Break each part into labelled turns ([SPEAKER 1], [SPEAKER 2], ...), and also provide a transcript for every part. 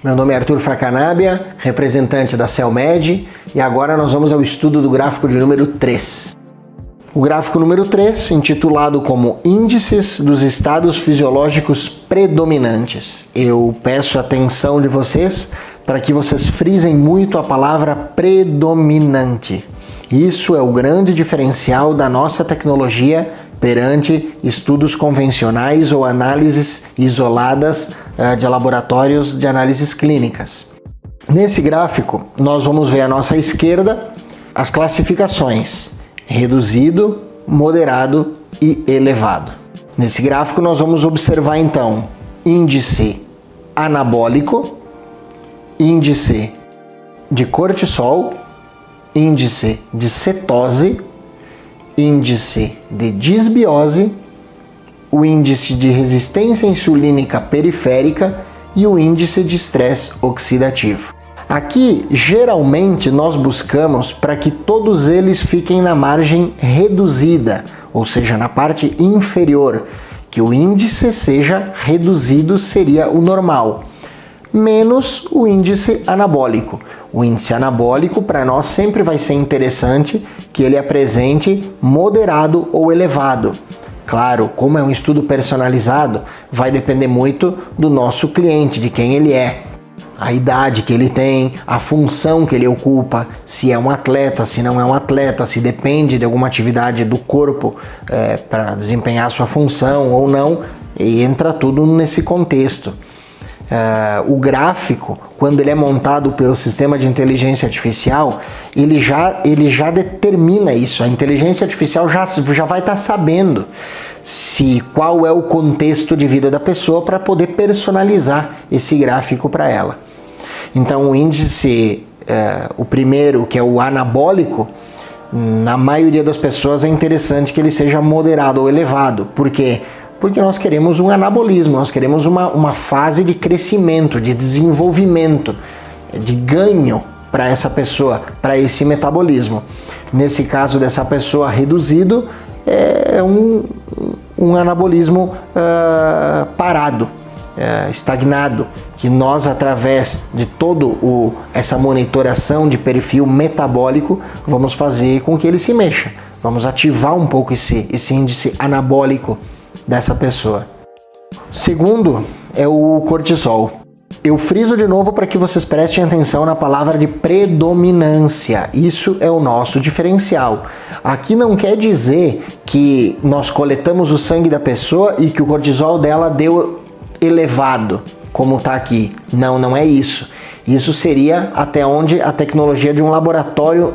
[SPEAKER 1] Meu nome é Arthur Facanabia, representante da CELMED, e agora nós vamos ao estudo do gráfico de número 3. O gráfico número 3, intitulado como Índices dos Estados Fisiológicos Predominantes. Eu peço a atenção de vocês para que vocês frisem muito a palavra predominante. Isso é o grande diferencial da nossa tecnologia perante estudos convencionais ou análises isoladas de laboratórios de análises clínicas. Nesse gráfico, nós vamos ver à nossa esquerda as classificações: reduzido, moderado e elevado. Nesse gráfico, nós vamos observar então índice anabólico, índice de cortisol, índice de cetose, índice de disbiose, o índice de resistência insulínica periférica e o índice de estresse oxidativo. Aqui, geralmente, nós buscamos para que todos eles fiquem na margem reduzida, ou seja, na parte inferior, que o índice seja reduzido seria o normal, menos o índice anabólico. O índice anabólico, para nós, sempre vai ser interessante que ele apresente moderado ou elevado. Claro, como é um estudo personalizado, vai depender muito do nosso cliente, de quem ele é, a idade que ele tem, a função que ele ocupa, se é um atleta, se não é um atleta, se depende de alguma atividade do corpo para desempenhar a sua função ou não, e entra tudo nesse contexto. O gráfico, quando ele é montado pelo sistema de inteligência artificial, ele já determina isso. A inteligência artificial já vai estar sabendo qual é o contexto de vida da pessoa para poder personalizar esse gráfico para ela. Então o índice, o primeiro, que é o anabólico, na maioria das pessoas é interessante que ele seja moderado ou elevado. Por quê? Porque nós queremos um anabolismo, nós queremos uma fase de crescimento, de desenvolvimento, de ganho para essa pessoa, para esse metabolismo. Nesse caso dessa pessoa reduzido, é um anabolismo parado, estagnado, que nós, através de essa monitoração de perfil metabólico, vamos fazer com que ele se mexa. Vamos ativar um pouco esse índice anabólico dessa pessoa. Segundo é o cortisol. Eu friso de novo para que vocês prestem atenção na palavra de predominância. Isso é o nosso diferencial. Aqui não quer dizer que nós coletamos o sangue da pessoa e que o cortisol dela deu elevado, como está aqui. Não é isso. Isso seria até onde a tecnologia de um laboratório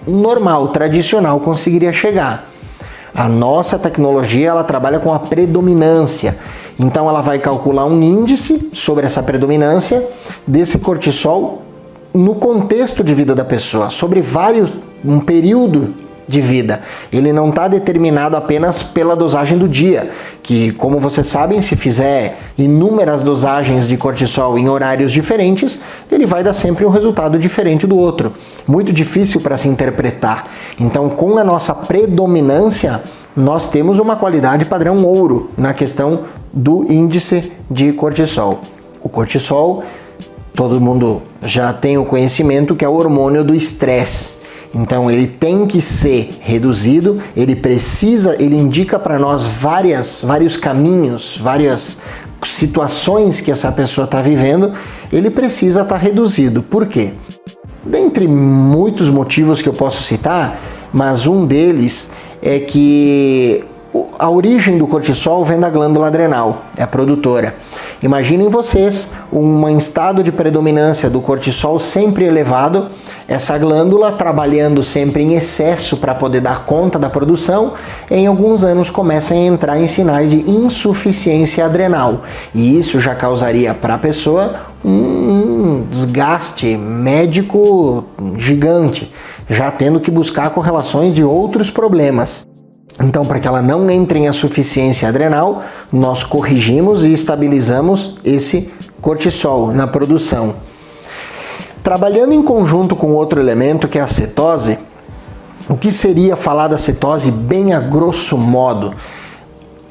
[SPEAKER 1] normal, tradicional, conseguiria chegar. A nossa tecnologia, ela trabalha com a predominância. Então ela vai calcular um índice sobre essa predominância desse cortisol no contexto de vida da pessoa, sobre um período de vida. Ele não está determinado apenas pela dosagem do dia, que, como vocês sabem, se fizer inúmeras dosagens de cortisol em horários diferentes, ele vai dar sempre um resultado diferente do outro. Muito difícil para se interpretar. Então, com a nossa predominância, nós temos uma qualidade padrão ouro na questão do índice de cortisol. O cortisol, todo mundo já tem o conhecimento que é o hormônio do estresse. Então ele tem que ser reduzido, ele indica para nós vários caminhos, várias situações que essa pessoa está vivendo, ele precisa estar reduzido. Por quê? Dentre muitos motivos que eu posso citar, mas um deles é que a origem do cortisol vem da glândula adrenal, é a produtora. Imaginem vocês um estado de predominância do cortisol sempre elevado, essa glândula trabalhando sempre em excesso para poder dar conta da produção, em alguns anos começa a entrar em sinais de insuficiência adrenal. E isso já causaria para a pessoa um desgaste médico gigante, já tendo que buscar correlações de outros problemas. Então, para que ela não entre em insuficiência adrenal, nós corrigimos e estabilizamos esse cortisol na produção. Trabalhando em conjunto com outro elemento, que é a cetose, o que seria falar da cetose bem a grosso modo?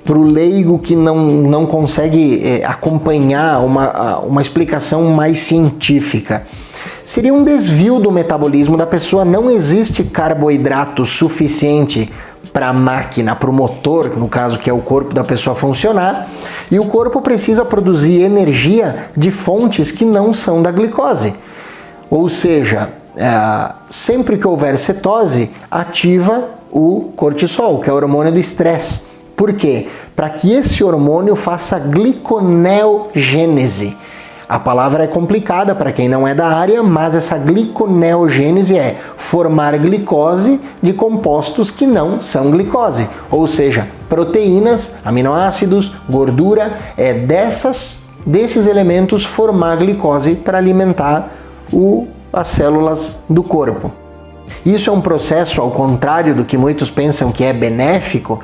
[SPEAKER 1] para o leigo que não consegue acompanhar uma explicação mais científica. Seria um desvio do metabolismo da pessoa, não existe carboidrato suficiente para a máquina, para o motor, no caso que é o corpo da pessoa funcionar, e o corpo precisa produzir energia de fontes que não são da glicose. Ou seja, sempre que houver cetose, ativa o cortisol, que é o hormônio do estresse. Por quê? Para que esse hormônio faça gliconeogênese. A palavra é complicada para quem não é da área, mas essa gliconeogênese é formar glicose de compostos que não são glicose, ou seja, proteínas, aminoácidos, gordura, desses elementos formar glicose para alimentar as células do corpo. Isso é um processo, ao contrário do que muitos pensam que é benéfico.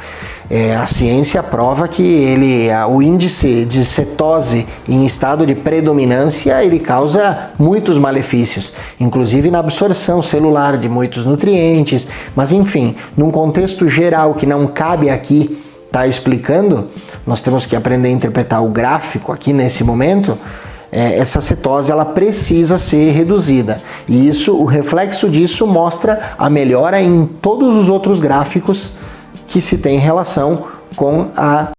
[SPEAKER 1] A ciência prova que o índice de cetose em estado de predominância ele causa muitos malefícios, inclusive na absorção celular de muitos nutrientes. Mas enfim, num contexto geral que não cabe aqui estar explicando, nós temos que aprender a interpretar o gráfico aqui nesse momento. Essa cetose ela precisa ser reduzida, e o reflexo disso mostra a melhora em todos os outros gráficos que se tem relação com a